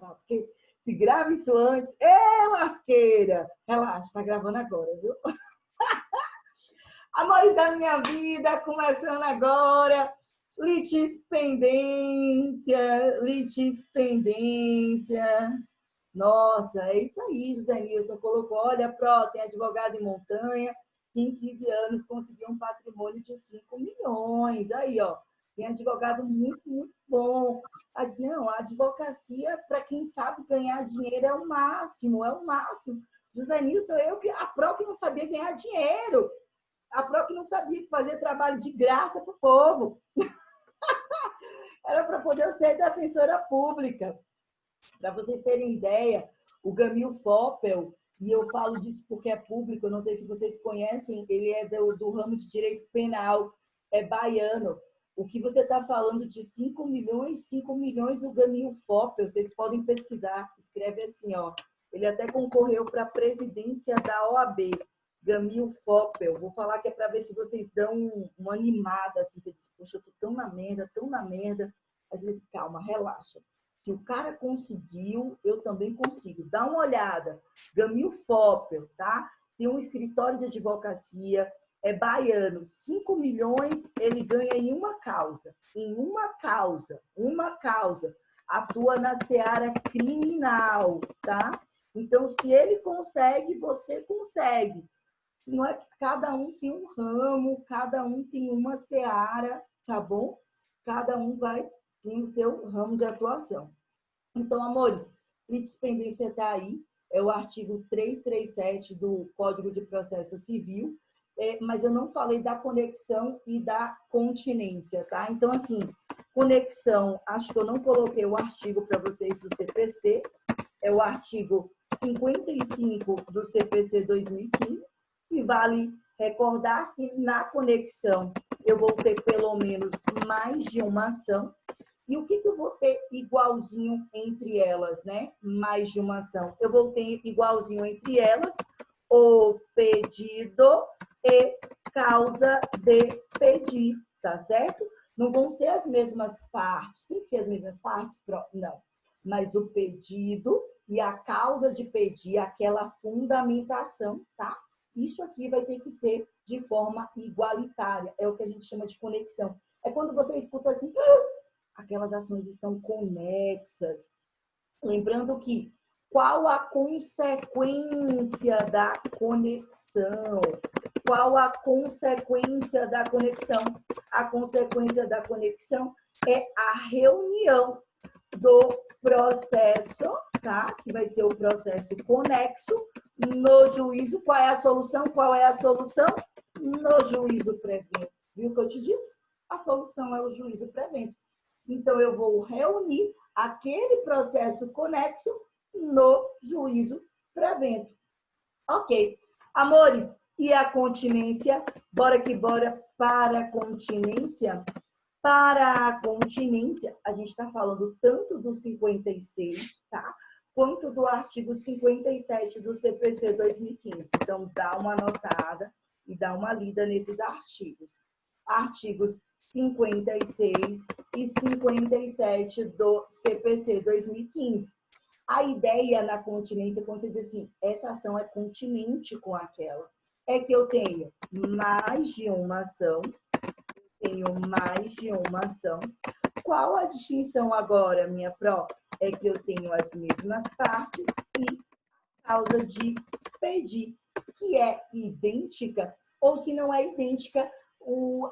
tá? Porque se grava isso antes, ê, lasqueira! Relaxa, tá gravando agora, viu? Amores da minha vida, começando agora. Litispendência, litispendência. Nossa, é isso aí, José Nilson colocou. Olha, tem advogado em Montanha, que em 15 anos conseguiu um patrimônio de 5 milhões. Aí, ó, tem advogado muito, muito bom. Não, a advocacia, para quem sabe ganhar dinheiro, é o máximo, é o máximo. José Nilson, a pró que não sabia ganhar dinheiro. A pró que não sabia fazer trabalho de graça para o povo. Era para poder ser defensora pública. Para vocês terem ideia, o Gamil Foppel, e eu falo disso porque é público, eu não sei se vocês conhecem, ele é do ramo de direito penal, é baiano. O que você está falando de 5 milhões o Gamil Foppel, vocês podem pesquisar, escreve assim, ó. Ele até concorreu para a presidência da OAB, Gamil Foppel. Vou falar que é para ver se vocês dão uma animada, assim, você diz, poxa, eu tô tão na merda. Às vezes, calma, relaxa. Se o cara conseguiu, eu também consigo. Dá uma olhada. Gamil Foppel, tá? Tem um escritório de advocacia, é baiano. 5 milhões ele ganha em uma causa. Em uma causa. Atua na seara criminal, tá? Então, se ele consegue, você consegue. Não é que cada um tem um ramo, cada um tem uma seara, tá bom? Cada um tem o seu ramo de atuação. Então, amores, litispendência está aí, é o artigo 337 do Código de Processo Civil, mas eu não falei da conexão e da continência, tá? Então, assim, conexão, acho que eu não coloquei o artigo para vocês do CPC, é o artigo 55 do CPC 2015, e vale recordar que na conexão eu vou ter pelo menos mais de uma ação. E o que eu vou ter igualzinho entre elas, né? Mais de uma ação. Eu vou ter igualzinho entre elas o pedido e causa de pedir, tá certo? Não vão ser as mesmas partes. Tem que ser as mesmas partes? Não. Mas o pedido e a causa de pedir, aquela fundamentação, tá? Isso aqui vai ter que ser de forma igualitária. É o que a gente chama de conexão. É quando você escuta assim, aquelas ações estão conexas. Lembrando que qual a consequência da conexão? Qual a consequência da conexão? A consequência da conexão é a reunião do processo, tá? Que vai ser o processo conexo no juízo. Qual é a solução? Qual é a solução? No juízo prevento. Viu o que eu te disse? A solução é o juízo prevento. Então, eu vou reunir aquele processo conexo no juízo prevento. Ok. Amores, e a continência? Bora que bora para a continência. Para a continência, a gente está falando tanto do 56, tá? Quanto do artigo 57 do CPC 2015. Então, dá uma anotada e dá uma lida nesses artigos. Artigos 56 e 57 do CPC 2015. A ideia na continência, quando você diz assim, essa ação é continente com aquela, é que eu tenho mais de uma ação, Qual a distinção agora, minha pró? É que eu tenho as mesmas partes e causa de pedir, que é idêntica, ou se não é idêntica,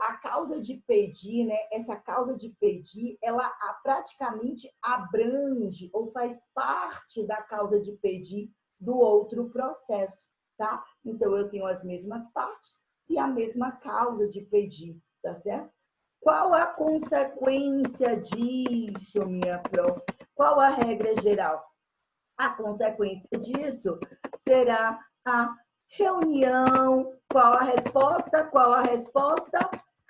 a causa de pedir, né? Essa causa de pedir, ela praticamente abrange ou faz parte da causa de pedir do outro processo, tá? Então, eu tenho as mesmas partes e a mesma causa de pedir, tá certo? Qual a consequência disso, minha pró? Qual a regra geral? A consequência disso será a reunião. Qual a resposta? Qual a resposta?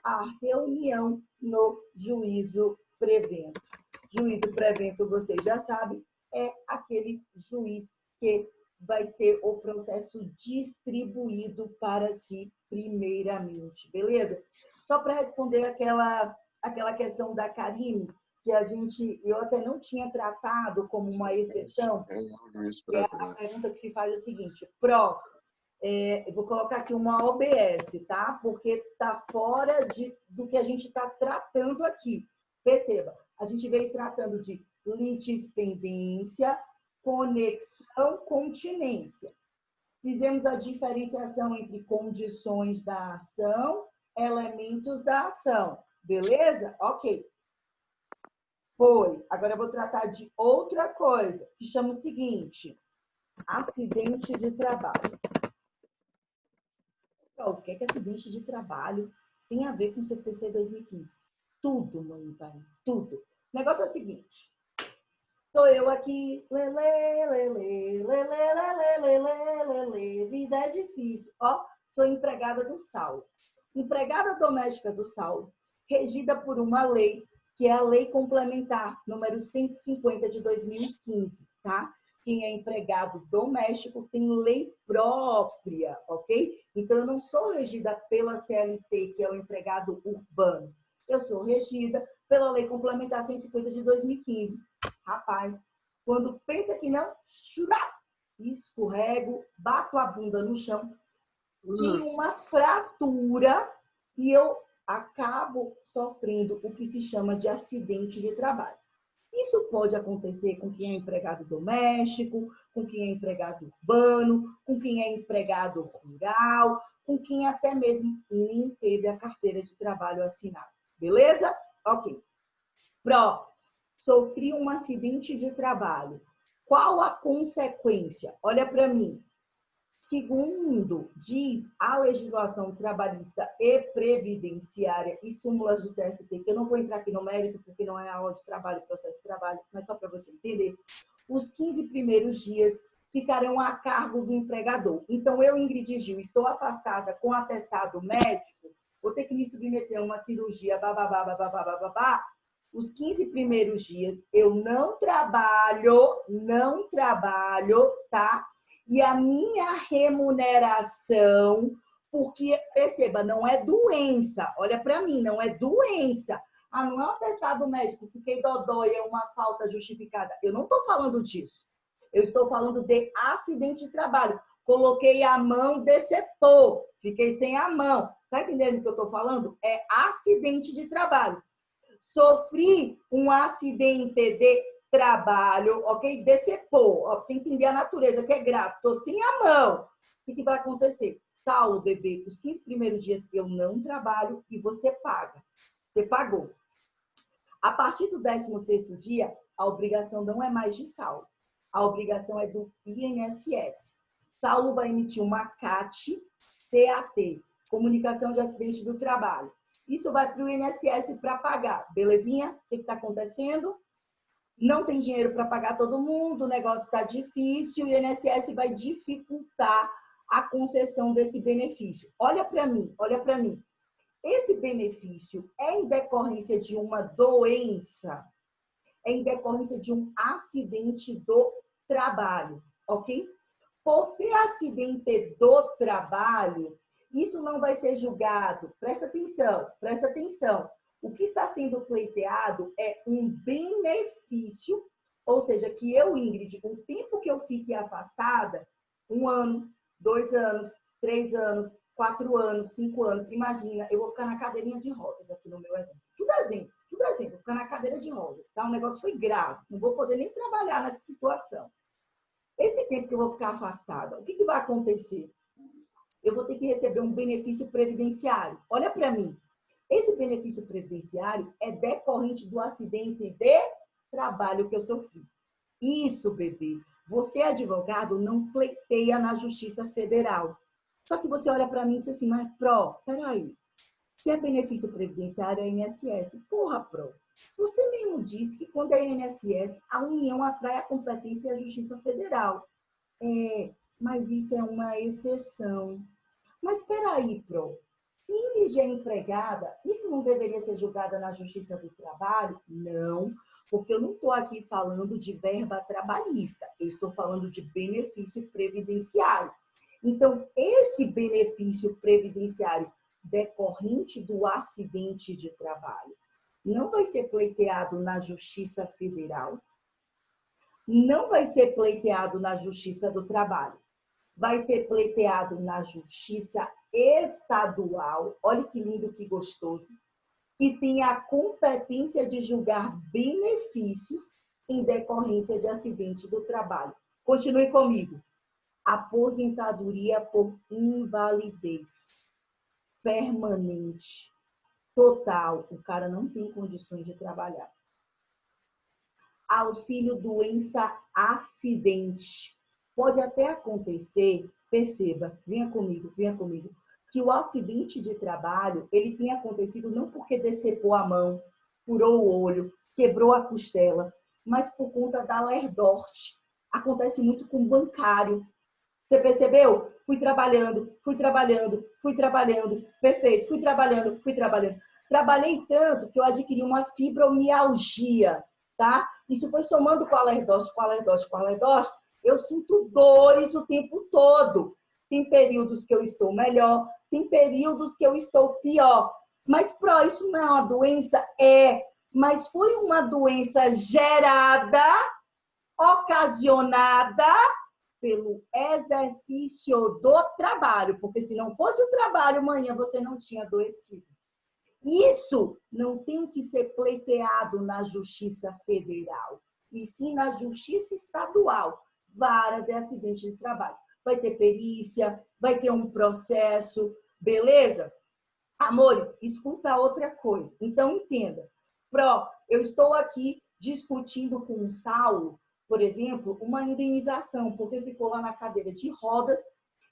A reunião no juízo prevento. Juízo prevento, vocês já sabem, é aquele juiz que vai ter o processo distribuído para si primeiramente, beleza? Só para responder aquela questão da Karine, que eu até não tinha tratado como uma exceção, que é a pergunta que se faz é o seguinte, eu vou colocar aqui uma OBS, tá? Porque está fora do que a gente está tratando aqui. Perceba, a gente veio tratando de litispendência, conexão, continência. Fizemos a diferenciação entre condições da ação, elementos da ação. Beleza? Ok. Foi. Agora eu vou tratar de outra coisa, que chama o seguinte, acidente de trabalho. O que é acidente de trabalho tem a ver com o CPC 2015? Tudo, mãe e pai, tudo. O negócio é o seguinte, estou eu aqui, vida é difícil. Ó, sou empregada do Saulo. Empregada doméstica do Saulo, regida por uma lei, que é a Lei Complementar número 150 de 2015, tá? Quem é empregado doméstico tem lei própria, ok? Então, eu não sou regida pela CLT, que é o empregado urbano. Eu sou regida pela Lei Complementar 150 de 2015. Rapaz, quando pensa que não, escorrego, bato a bunda no chão, tenho uma fratura e eu acabo sofrendo o que se chama de acidente de trabalho. Isso pode acontecer com quem é empregado doméstico, com quem é empregado urbano, com quem é empregado rural, com quem até mesmo nem teve a carteira de trabalho assinada. Beleza? Ok. Sofri um acidente de trabalho. Qual a consequência? Olha para mim. Segundo diz a legislação trabalhista e previdenciária e súmulas do TST, que eu não vou entrar aqui no mérito, porque não é aula de trabalho, processo de trabalho, mas só para você entender, os 15 primeiros dias ficarão a cargo do empregador. Então, eu, Ingrid Gil, estou afastada com atestado médico, vou ter que me submeter a uma cirurgia, babá. Os 15 primeiros dias eu não trabalho, tá? E a minha remuneração, porque, perceba, não é doença. Olha para mim, não é doença. Ah, não é um atestado médico, fiquei dodói, é uma falta justificada. Eu não estou falando disso. Eu estou falando de acidente de trabalho. Coloquei a mão, decepou, fiquei sem a mão. Tá entendendo o que eu estou falando? É acidente de trabalho. Sofri um acidente de trabalho, ok? Decepou, ó, pra você entender a natureza, que é grave. Tô sem a mão. O que vai acontecer? Saulo, bebê, os 15 primeiros dias eu não trabalho e você paga. Você pagou. A partir do 16º dia, a obrigação não é mais de Saulo. A obrigação é do INSS. Saulo vai emitir uma CAT, Comunicação de Acidente do Trabalho. Isso vai para o INSS para pagar, belezinha? O que está acontecendo? Não tem dinheiro para pagar todo mundo, o negócio está difícil, e o INSS vai dificultar a concessão desse benefício. Olha para mim, olha para mim. Esse benefício é em decorrência de uma doença, é em decorrência de um acidente do trabalho, ok? Por ser acidente do trabalho, isso não vai ser julgado. Presta atenção, presta atenção. O que está sendo pleiteado é um benefício, ou seja, que eu, Ingrid, o tempo que eu fique afastada, 1 ano, 2 anos, 3 anos, 4 anos, 5 anos, imagina, eu vou ficar na cadeirinha de rodas aqui no meu exemplo. Tudo exemplo, vou ficar na cadeira de rodas, tá? O negócio foi grave, não vou poder nem trabalhar nessa situação. Esse tempo que eu vou ficar afastada, o que vai acontecer? Eu vou ter que receber um benefício previdenciário. Olha para mim. Esse benefício previdenciário é decorrente do acidente de trabalho que eu sofri. Isso, bebê. Você, advogado, não pleiteia na Justiça Federal. Só que você olha para mim e diz assim, mas, peraí. Se é benefício previdenciário, é INSS. Porra, você mesmo disse que quando é INSS, a União atrai a competência e a Justiça Federal. Mas isso é uma exceção. Mas peraí, se Ingrid é empregada, isso não deveria ser julgada na Justiça do Trabalho? Não, porque eu não estou aqui falando de verba trabalhista, eu estou falando de benefício previdenciário. Então, esse benefício previdenciário decorrente do acidente de trabalho não vai ser pleiteado na Justiça Federal, não vai ser pleiteado na Justiça do Trabalho, vai ser pleiteado na Justiça Estadual, olha que lindo, que gostoso, que tem a competência de julgar benefícios em decorrência de acidente do trabalho. Continue comigo. Aposentadoria por invalidez permanente, total, o cara não tem condições de trabalhar. Auxílio doença acidente. Pode até acontecer, perceba, venha comigo, que o acidente de trabalho, ele tem acontecido não porque decepou a mão, furou o olho, quebrou a costela, mas por conta da lerdorte. Acontece muito com bancário. Você percebeu? Fui trabalhando, perfeito, fui trabalhando. Trabalhei tanto que eu adquiri uma fibromialgia, tá? Isso foi somando com a lerdose, eu sinto dores o tempo todo. Tem períodos que eu estou melhor, tem períodos que eu estou pior. Mas, isso não é uma doença? É, mas foi uma doença gerada, ocasionada pelo exercício do trabalho, porque se não fosse o trabalho, amanhã você não tinha adoecido. Isso não tem que ser pleiteado na Justiça Federal, e sim na Justiça Estadual, vara de acidente de trabalho. Vai ter perícia, vai ter um processo, beleza? Amores, escuta outra coisa. Então, entenda. Eu estou aqui discutindo com o Saulo, por exemplo, uma indenização, porque ficou lá na cadeira de rodas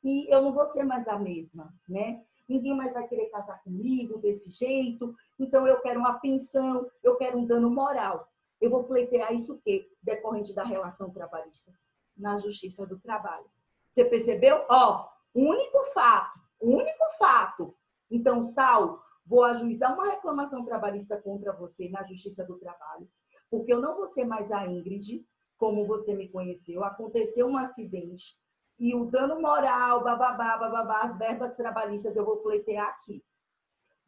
e eu não vou ser mais a mesma, né? Ninguém mais vai querer casar comigo desse jeito, então eu quero uma pensão, eu quero um dano moral. Eu vou pleitear isso o quê? Decorrente da relação trabalhista, na Justiça do Trabalho. Você percebeu? Único fato. Então, Saulo, vou ajuizar uma reclamação trabalhista contra você na Justiça do Trabalho, porque eu não vou ser mais a Ingrid, como você me conheceu, aconteceu um acidente e o dano moral, bababá, as verbas trabalhistas eu vou pleitear aqui.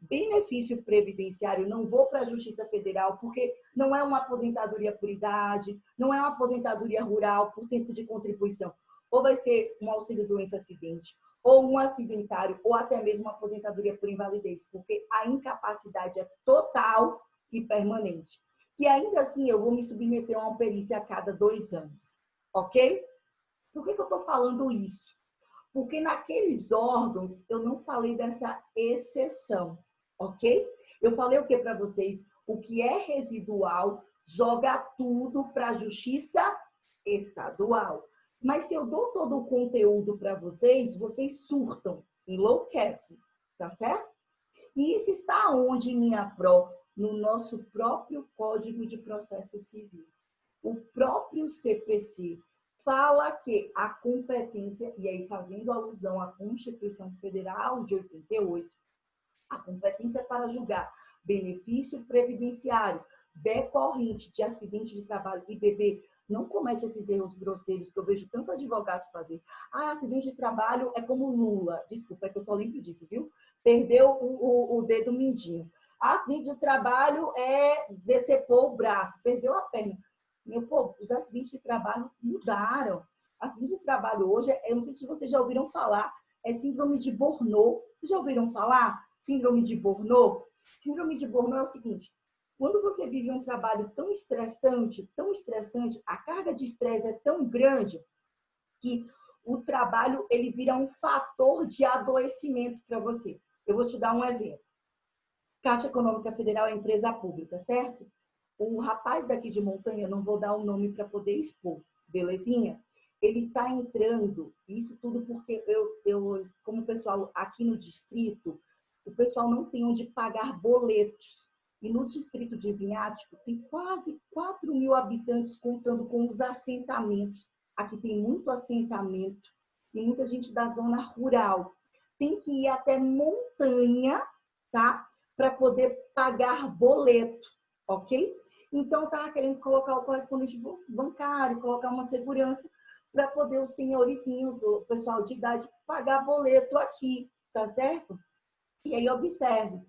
Benefício previdenciário, não vou para a Justiça Federal, porque não é uma aposentadoria por idade, não é uma aposentadoria rural por tempo de contribuição. Ou vai ser um auxílio doença acidente, ou um acidentário, ou até mesmo uma aposentadoria por invalidez, porque a incapacidade é total e permanente. Que ainda assim eu vou me submeter a uma perícia a cada 2 anos, ok? Por que eu estou falando isso? Porque naqueles órgãos eu não falei dessa exceção, ok? Eu falei o que para vocês? O que é residual joga tudo para a Justiça Estadual. Mas se eu dou todo o conteúdo para vocês, vocês surtam, enlouquecem, tá certo? E isso está onde, minha pró? No nosso próprio Código de Processo Civil. O próprio CPC fala que a competência, e aí fazendo alusão à Constituição Federal de 88, a competência para julgar benefício previdenciário decorrente de acidente de trabalho e bebê, não comete esses erros grosseiros que eu vejo tanto advogado fazer. Acidente de trabalho é como Lula. Desculpa, é que eu só lembro disso, viu? Perdeu o dedo mindinho. Acidente de trabalho é decepou o braço, perdeu a perna. Meu povo, os acidentes de trabalho mudaram. Acidente de trabalho hoje, eu não sei se vocês já ouviram falar, é síndrome de Burnout. Vocês já ouviram falar? Síndrome de Burnout? Síndrome de Burnout é o seguinte, quando você vive um trabalho tão estressante, a carga de estresse é tão grande que o trabalho ele vira um fator de adoecimento para você. Eu vou te dar um exemplo. Caixa Econômica Federal é empresa pública, certo? O rapaz daqui de Montanha, não vou dar o nome para poder expor, belezinha? Ele está entrando, isso tudo porque como o pessoal aqui no distrito, o pessoal não tem onde pagar boletos. E no distrito de Vinhático tem quase 4.000 habitantes, contando com os assentamentos. Aqui tem muito assentamento e muita gente da zona rural. Tem que ir até Montanha, tá? Para poder pagar boleto, ok? Então, estava querendo colocar o correspondente bancário, colocar uma segurança para poder os senhorizinhos, o pessoal de idade, pagar boleto aqui, tá certo? E aí, observe,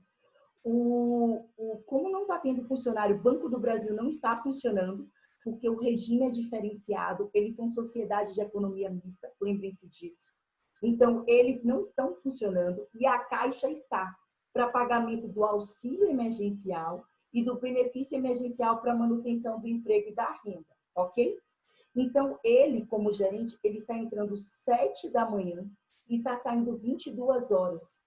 Como não está tendo funcionário, o Banco do Brasil não está funcionando, porque o regime é diferenciado, eles são sociedade de economia mista, lembrem-se disso. Então, eles não estão funcionando e a Caixa está para pagamento do auxílio emergencial e do benefício emergencial para manutenção do emprego e da renda, ok? Então, ele, como gerente, ele está entrando 7 da manhã e está saindo 22 horas.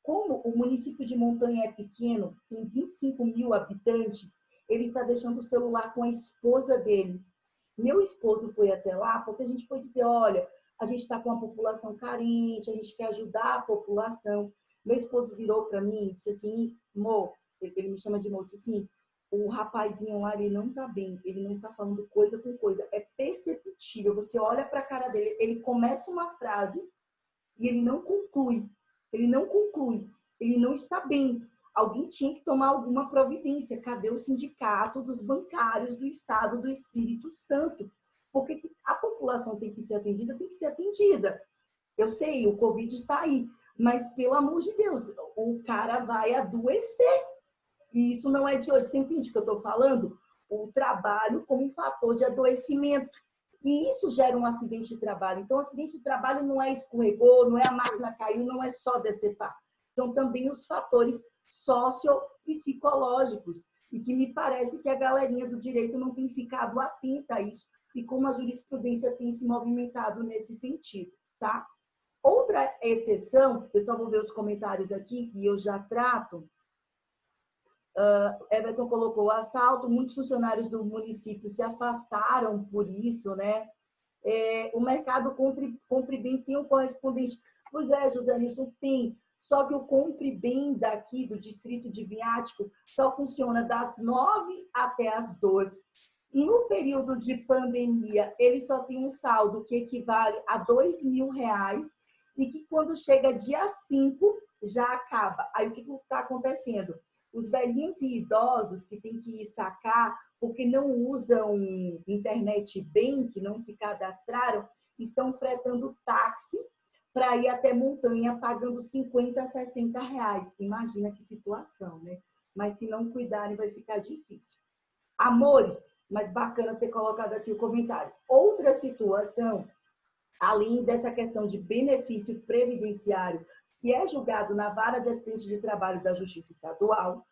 Como o município de Montanha é pequeno, tem 25 mil habitantes, ele está deixando o celular com a esposa dele. Meu esposo foi até lá porque a gente foi dizer, olha, a gente está com uma população carente, a gente quer ajudar a população. Meu esposo virou para mim e disse assim, Mo, ele me chama de Mo, disse assim, o rapazinho lá, ele não está bem, ele não está falando coisa com coisa, é perceptível, você olha para a cara dele, ele começa uma frase e ele não conclui, ele não está bem. Alguém tinha que tomar alguma providência. Cadê o sindicato dos bancários do Estado do Espírito Santo? Porque a população tem que ser atendida, tem que ser atendida. Eu sei, o Covid está aí, mas pelo amor de Deus, o cara vai adoecer. E isso não é de hoje. Você entende o que eu estou falando? O trabalho como um fator de adoecimento. E isso gera um acidente de trabalho. Então, o acidente de trabalho não é escorregou, não é a máquina caiu, não é só decepar. São também os fatores sociopsicológicos. E que me parece que a galerinha do direito não tem ficado atenta a isso. E como a jurisprudência tem se movimentado nesse sentido, tá? Outra exceção, eu só vou ver os comentários aqui e eu já trato. Everton colocou assalto, muitos funcionários do município se afastaram por isso, né? O mercado Compre Bem tem um correspondente. Pois é, José Nilson, tem. Só que o Compre Bem daqui, do distrito de Viático, só funciona das 9 até as 12. No período de pandemia, ele só tem um saldo que equivale a R$ 2.000 e que quando chega dia 5, já acaba. Aí o que está acontecendo? Os velhinhos e idosos que têm que ir sacar porque não usam internet bem, que não se cadastraram, estão fretando táxi para ir até Montanha pagando R$ 50, R$ 60. Imagina que situação, né? Mas se não cuidarem, vai ficar difícil. Amores, mas bacana ter colocado aqui o comentário. Outra situação, além dessa questão de benefício previdenciário, que é julgado na Vara de Acidente de Trabalho da Justiça Estadual,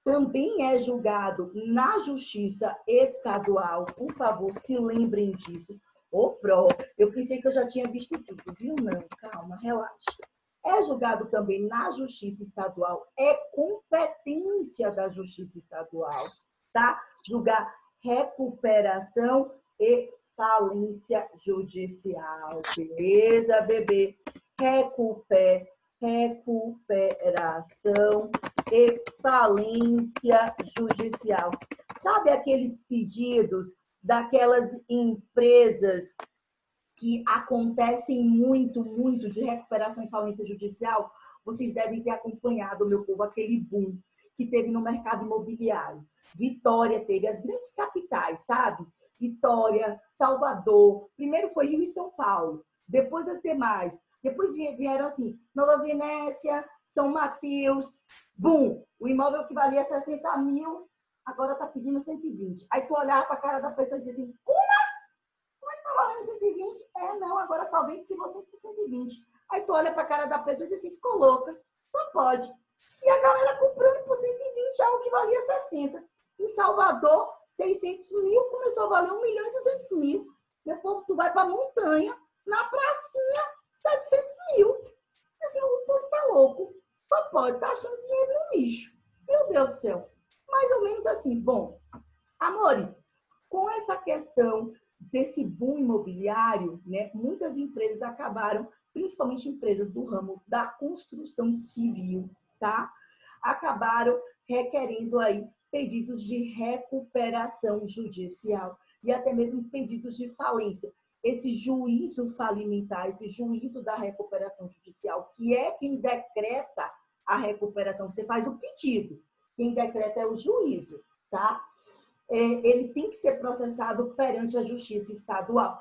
também é julgado na Justiça Estadual. Por favor, se lembrem disso. Ô, Pro, eu pensei que eu já tinha visto tudo, viu? Não, calma, relaxa. É julgado também na Justiça Estadual, é competência da Justiça Estadual, tá? Julgar recuperação e falência judicial. Beleza, bebê? Recuperação e falência judicial. Sabe aqueles pedidos daquelas empresas que acontecem muito de recuperação e falência judicial? Vocês devem ter acompanhado, meu povo, aquele boom que teve no mercado imobiliário. Vitória teve, as grandes capitais, sabe? Vitória, Salvador, primeiro foi Rio e São Paulo, depois as demais, depois vieram assim, Nova Venécia, São Mateus, bum, o imóvel que valia 60 mil, agora está pedindo 120. Aí tu olhar para a cara da pessoa e dizer assim, como é que tá valendo 120? Não, agora só vende se você for 120. Aí tu olha para a cara da pessoa e diz assim, ficou louca, só pode. E a galera comprando por 120 algo que valia 60. Em Salvador, 600 mil, começou a valer 1.200.000. Meu povo, tu vai para Montanha, na pracinha, 700 mil. Assim, o povo tá louco. Só pode, tá achando dinheiro no lixo. Meu Deus do céu. Mais ou menos assim. Bom, amores, com essa questão desse boom imobiliário, né, muitas empresas acabaram, principalmente empresas do ramo da construção civil, tá? Acabaram requerendo aí pedidos de recuperação judicial e até mesmo pedidos de falência. Esse juízo falimentar, esse juízo da recuperação judicial, que é quem decreta a recuperação, você faz o pedido, quem decreta é o juízo, tá? Ele tem que ser processado perante a Justiça Estadual.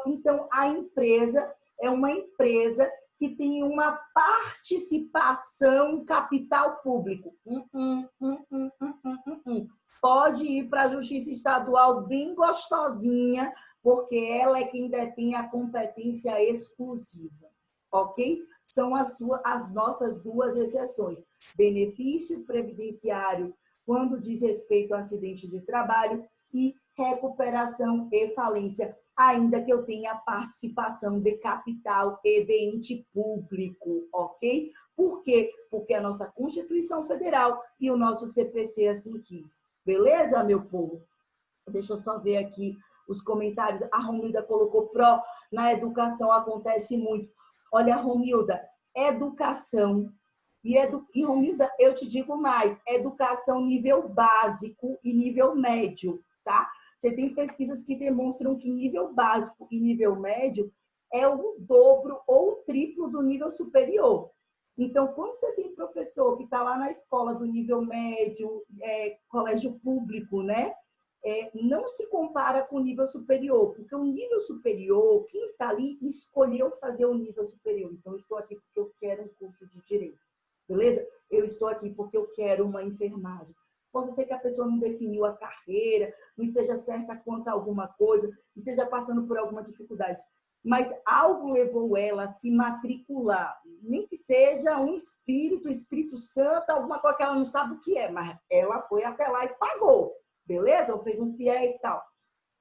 Então, a empresa é uma empresa que tem uma participação capital público. Pode ir para a Justiça Estadual bem gostosinha, porque ela é quem detém a competência exclusiva, ok? São as nossas duas exceções. Benefício previdenciário, quando diz respeito a acidente de trabalho, e recuperação e falência, ainda que eu tenha participação de capital e de ente público, ok? Por quê? Porque a nossa Constituição Federal e o nosso CPC assim quis. Beleza, meu povo? Deixa eu só ver aqui os comentários. A Romilda colocou pró na educação, acontece muito. Olha, Romilda, educação. E Romilda, eu te digo mais, educação nível básico e nível médio, tá? Você tem pesquisas que demonstram que nível básico e nível médio é o dobro ou o triplo do nível superior. Então, quando você tem professor que está lá na escola do nível médio, colégio público, né? Não se compara com o nível superior, porque o nível superior, quem está ali escolheu fazer o nível superior. Então, eu estou aqui porque eu quero um curso de direito, beleza? Eu estou aqui porque eu quero uma enfermagem. Pode ser que a pessoa não definiu a carreira, não esteja certa quanto a alguma coisa, esteja passando por alguma dificuldade, mas algo levou ela a se matricular, nem que seja um Espírito Santo, alguma coisa que ela não sabe o que é, mas ela foi até lá e pagou. Beleza? Ou fez um fiéis e tal.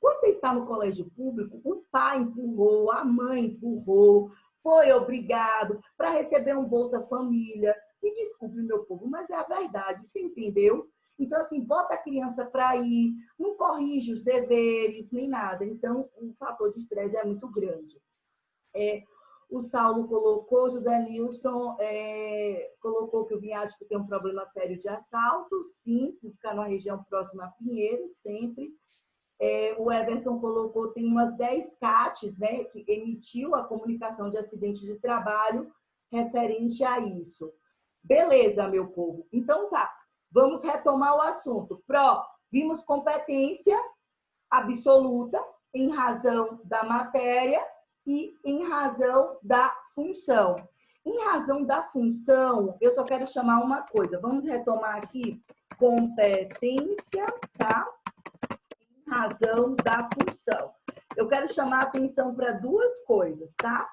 Você está no colégio público, o pai empurrou, a mãe empurrou, foi obrigado para receber um Bolsa Família. Me desculpe, meu povo, mas é a verdade, você entendeu? Então, assim, bota a criança para ir, não corrige os deveres, nem nada. Então, o fator de estresse é muito grande. O Saulo colocou, José Nilson colocou que o Viático tem um problema sério de assalto, sim, por ficar numa região próxima a Pinheiros, sempre. O Everton colocou, tem umas 10 CATs, né, que emitiu a comunicação de acidente de trabalho referente a isso. Beleza, meu povo. Então tá, vamos retomar o assunto. Vimos competência absoluta em razão da matéria e em razão da função. Em razão da função, eu só quero chamar uma coisa. Vamos retomar aqui competência, tá? Em razão da função. Eu quero chamar a atenção para duas coisas, tá?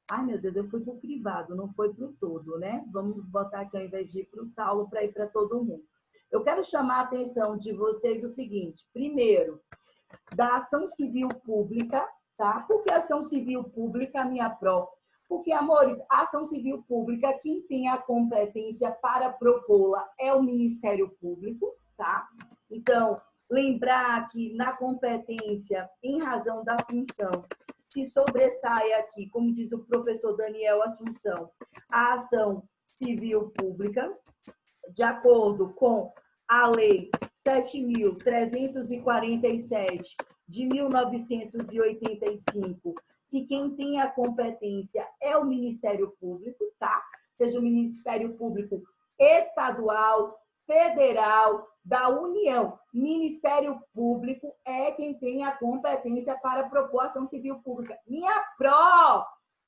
Ai, meu Deus, eu fui para o privado, não foi para o todo, né? Vamos botar aqui, ao invés de ir para o Saulo, para ir para todo mundo. Eu quero chamar a atenção de vocês o seguinte. Primeiro, da ação civil pública, tá? Por que ação civil pública, minha pró? Porque, amores, a ação civil pública, quem tem a competência para propô-la é o Ministério Público, tá? Então, lembrar que na competência, em razão da função, se sobressai aqui, como diz o professor Daniel Assunção, a ação civil pública, de acordo com a Lei 7.347 de 1985, que quem tem a competência é o Ministério Público, tá? Seja o Ministério Público Estadual, Federal, da União. Ministério Público é quem tem a competência para propor ação civil pública. Minha pró!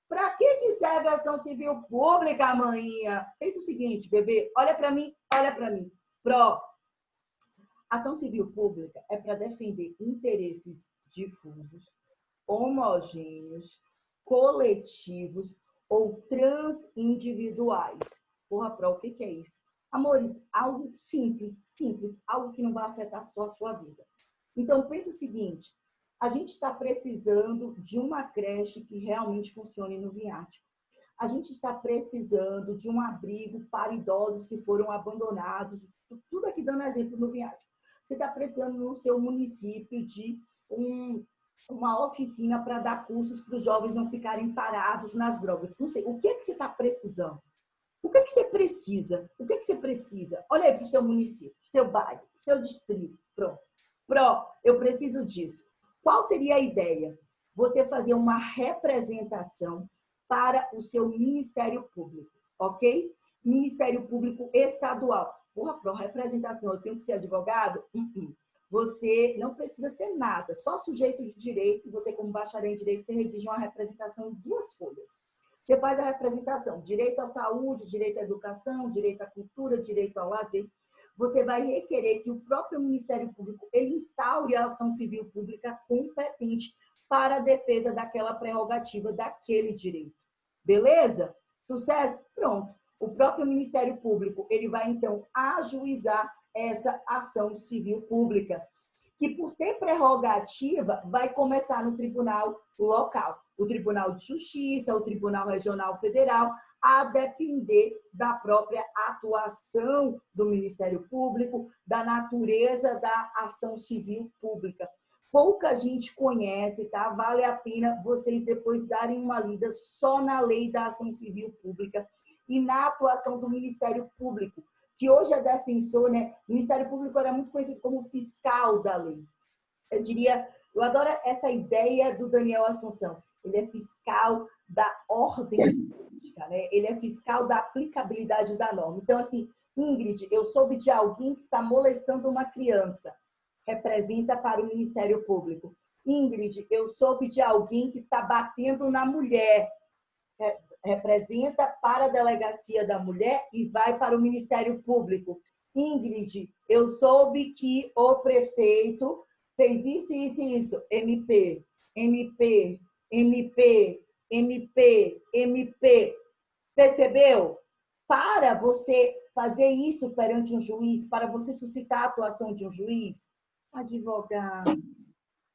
Para que serve a ação civil pública, maninha? Pensa o seguinte, bebê, olha para mim, olha para mim. Pró, ação civil pública é para defender interesses difusos, homogêneos, coletivos ou transindividuais. Porra, pró, o que é isso? Amores, algo simples, algo que não vai afetar só a sua vida. Então, pensa o seguinte, a gente está precisando de uma creche que realmente funcione no Viático. A gente está precisando de um abrigo para idosos que foram abandonados, tudo aqui dando exemplo no Viático. Você está precisando no seu município de uma oficina para dar cursos para os jovens não ficarem parados nas drogas. Não sei, o que é que você está precisando? O que é que você precisa? O que é que você precisa? Olha aí para o seu município, seu bairro, seu distrito. Pronto. Eu preciso disso. Qual seria a ideia? Você fazer uma representação para o seu Ministério Público, ok? Ministério Público Estadual. Porra, representação, eu tenho que ser advogado? Você não precisa ser nada, só sujeito de direito, você como bacharel em direito, você redige uma representação em 2 folhas. Você faz a representação, direito à saúde, direito à educação, direito à cultura, direito ao lazer. Você vai requerer que o próprio Ministério Público ele instaure a ação civil pública competente para a defesa daquela prerrogativa, daquele direito. Beleza? Sucesso? Pronto. O próprio Ministério Público ele vai, então, ajuizar essa ação civil pública, que por ter prerrogativa vai começar no tribunal local, o Tribunal de Justiça, o Tribunal Regional Federal, a depender da própria atuação do Ministério Público, da natureza da ação civil pública. Pouca gente conhece, tá? Vale a pena vocês depois darem uma lida só na lei da ação civil pública e na atuação do Ministério Público, que hoje é defensor, né? O Ministério Público era muito conhecido como fiscal da lei. Eu diria, eu adoro essa ideia do Daniel Assunção. Ele é fiscal da ordem jurídica, né? Ele é fiscal da aplicabilidade da norma. Então, assim, Ingrid, eu soube de alguém que está molestando uma criança. Representa para o Ministério Público. Ingrid, eu soube de alguém que está batendo na mulher. Representa para a Delegacia da Mulher e vai para o Ministério Público. Ingrid, eu soube que o prefeito fez isso, isso e isso. MP, MP, MP, MP, MP. Percebeu? Para você fazer isso perante um juiz, para você suscitar a atuação de um juiz, advogado,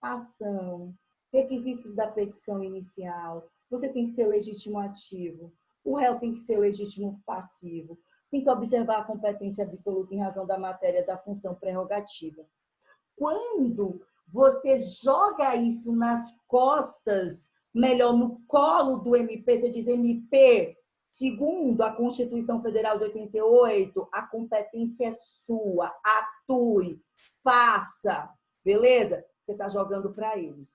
ação, requisitos da petição inicial, você tem que ser legítimo ativo, o réu tem que ser legítimo passivo, tem que observar a competência absoluta em razão da matéria da função prerrogativa. Quando você joga isso nas costas, melhor, no colo do MP, você diz, MP, segundo a Constituição Federal de 88, a competência é sua, atue, faça, beleza? Você está jogando para eles,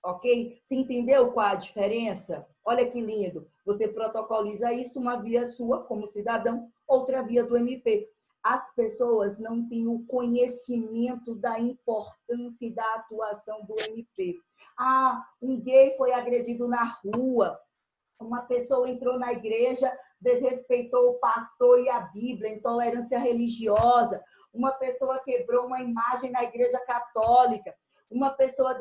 ok? Você entendeu qual a diferença? Olha que lindo, você protocoliza isso, uma via sua como cidadão, outra via do MP. As pessoas não têm o conhecimento da importância e da atuação do MP. Ah, um gay foi agredido na rua, uma pessoa entrou na igreja, desrespeitou o pastor e a Bíblia, intolerância religiosa, uma pessoa quebrou uma imagem na igreja católica, uma pessoa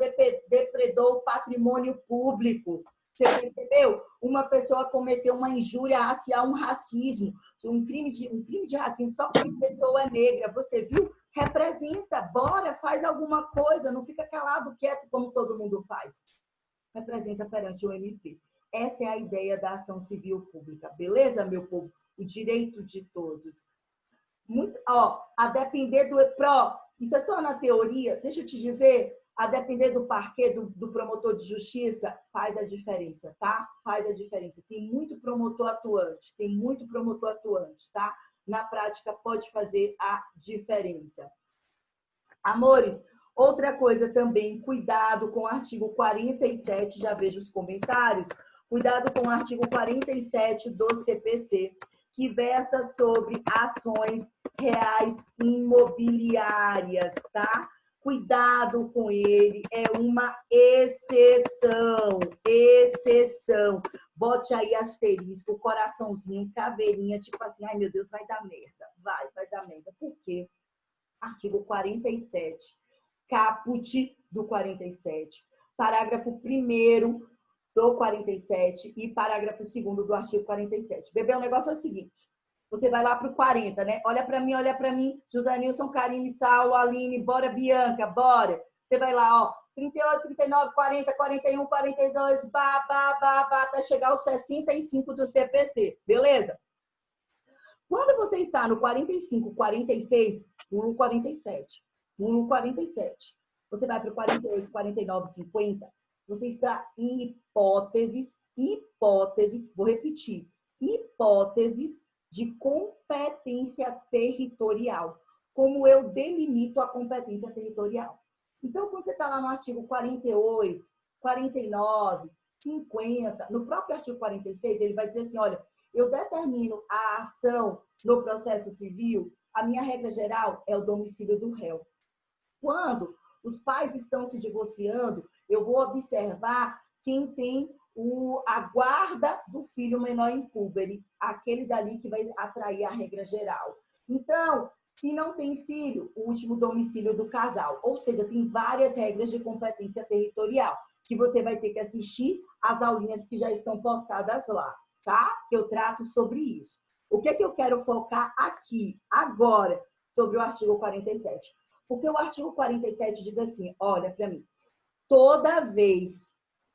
depredou o patrimônio público. Você percebeu? Uma pessoa cometeu uma injúria racial, um racismo, um crime de racismo só porque a pessoa é negra. Você viu? Representa, bora, faz alguma coisa, não fica calado, quieto como todo mundo faz. Representa perante o MP. Essa é a ideia da ação civil pública. Beleza, meu povo? O direito de todos. Muito, ó, a depender do isso é só na teoria, deixa eu te dizer, a depender do parquê, do promotor de justiça, faz a diferença, tá? Faz a diferença. Tem muito promotor atuante, tá? Na prática, pode fazer a diferença. Amores, outra coisa também, cuidado com o artigo 47, já vejo os comentários, cuidado com o artigo 47 do CPC, que versa sobre ações reais imobiliárias, tá? Cuidado com ele, é uma exceção, exceção. Bote aí asterisco, coraçãozinho, caveirinha, tipo assim, ai meu Deus, vai dar merda, vai dar merda. Por quê? Artigo 47, caput do 47, parágrafo 1º do 47 e parágrafo 2º do artigo 47. Bebê, o negócio é o seguinte, você vai lá para o 40, né? Olha para mim, José Nilson, Karine, Saulo, Aline, bora, Bianca, bora. Você vai lá, ó, 38, 39, 40, 41, 42, até chegar aos 65 do CPC, beleza? Quando você está no 45, 46, pulo 47, você vai para o 48, 49, 50, você está em hipóteses, vou repetir, hipóteses de competência territorial. Como eu delimito a competência territorial. Então, quando você está lá no artigo 48, 49, 50, no próprio artigo 46, ele vai dizer assim, olha, eu determino a ação no processo civil, a minha regra geral é o domicílio do réu. Quando os pais estão se divorciando, eu vou observar quem tem a guarda do filho menor impúbere, aquele dali que vai atrair a regra geral. Então, se não tem filho, o último domicílio do casal. Ou seja, tem várias regras de competência territorial que você vai ter que assistir às aulinhas que já estão postadas lá, tá? Que eu trato sobre isso. O que é que eu quero focar aqui, agora, sobre o artigo 47? Porque o artigo 47 diz assim, olha para mim, toda vez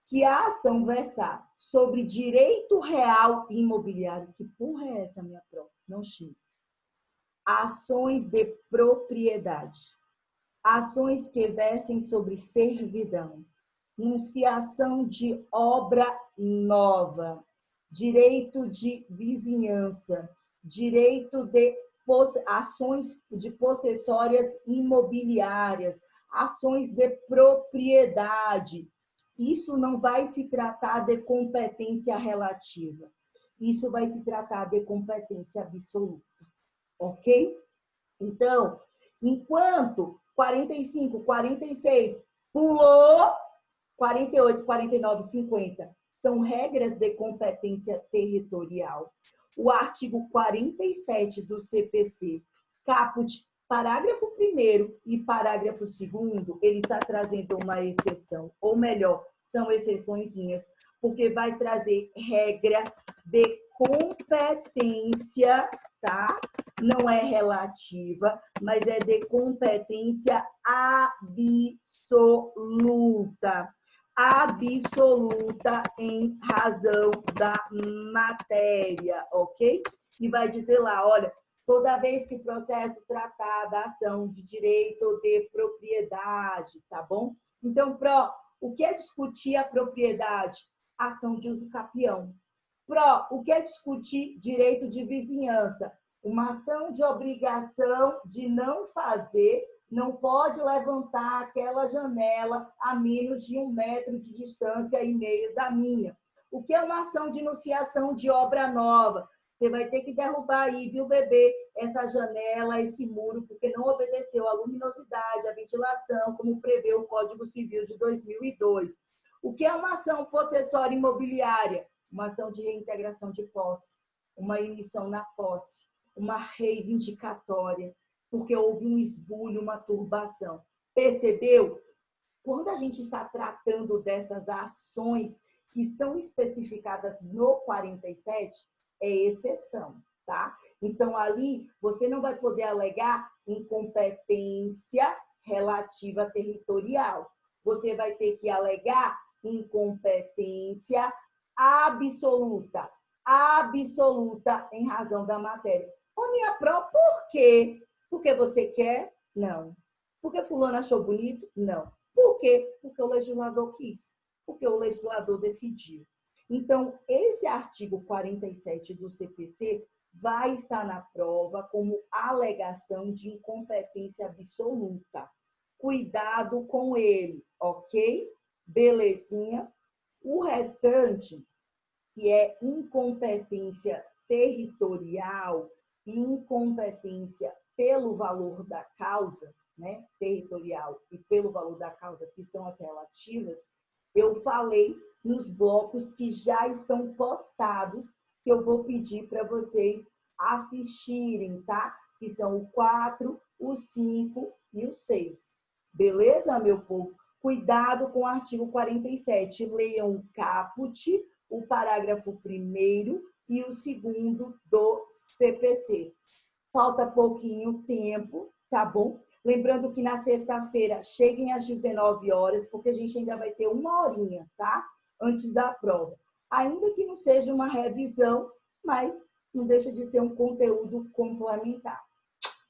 que a ação versar sobre direito real e imobiliário, que porra é essa, minha prova? Não xingue. Ações de propriedade, ações que versem sobre servidão, enunciação de obra nova, direito de vizinhança, direito de ações de possessórias imobiliárias, ações de propriedade. Isso não vai se tratar de competência relativa. Isso vai se tratar de competência absoluta. Ok? Então, enquanto 45, 46, pulou 48, 49, 50, são regras de competência territorial. O artigo 47 do CPC, caput, parágrafo 1º e parágrafo 2º, ele está trazendo uma exceção, ou melhor, são exceçõezinhas, porque vai trazer regra de competência, tá? Não é relativa, mas é de competência absoluta. Absoluta em razão da matéria, ok? E vai dizer lá, olha, toda vez que o processo tratar da ação de direito de propriedade, tá bom? Então, o que é discutir a propriedade? Ação de uso capião. O que é discutir direito de vizinhança? Uma ação de obrigação de não fazer, não pode levantar aquela janela a menos de 1 metro de distância e meio da minha. O que é uma ação de enunciação de obra nova? Você vai ter que derrubar aí, viu, bebê, essa janela, esse muro, porque não obedeceu à luminosidade, à ventilação, como prevê o Código Civil de 2002. O que é uma ação possessória imobiliária? Uma ação de reintegração de posse, uma emissão na posse, uma reivindicatória, porque houve um esbulho, uma turbação. Percebeu? Quando a gente está tratando dessas ações que estão especificadas no 47, é exceção, tá? Então, ali, você não vai poder alegar incompetência relativa territorial. Você vai ter que alegar incompetência absoluta. Absoluta em razão da matéria. Ô, minha pró, por quê? Porque você quer? Não. Porque fulano achou bonito? Não. Por quê? Porque o legislador quis. Porque o legislador decidiu. Então, esse artigo 47 do CPC vai estar na prova como alegação de incompetência absoluta. Cuidado com ele, ok? Belezinha? O restante, que é incompetência territorial e incompetência pelo valor da causa, né, territorial e pelo valor da causa, que são as relativas, eu falei nos blocos que já estão postados, que eu vou pedir para vocês assistirem, tá? Que são o 4, o 5 e o 6. Beleza, meu povo? Cuidado com o artigo 47. Leiam o caput, o parágrafo 1º e o 2º do CPC. Falta pouquinho tempo, tá bom? Lembrando que na sexta-feira cheguem às 19 horas, porque a gente ainda vai ter 1 horinha, tá? Antes da prova. Ainda que não seja uma revisão, mas não deixa de ser um conteúdo complementar.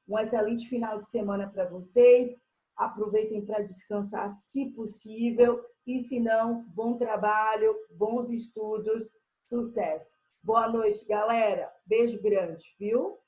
Um excelente final de semana para vocês. Aproveitem para descansar, se possível. E se não, bom trabalho, bons estudos, sucesso. Boa noite, galera. Beijo grande, viu?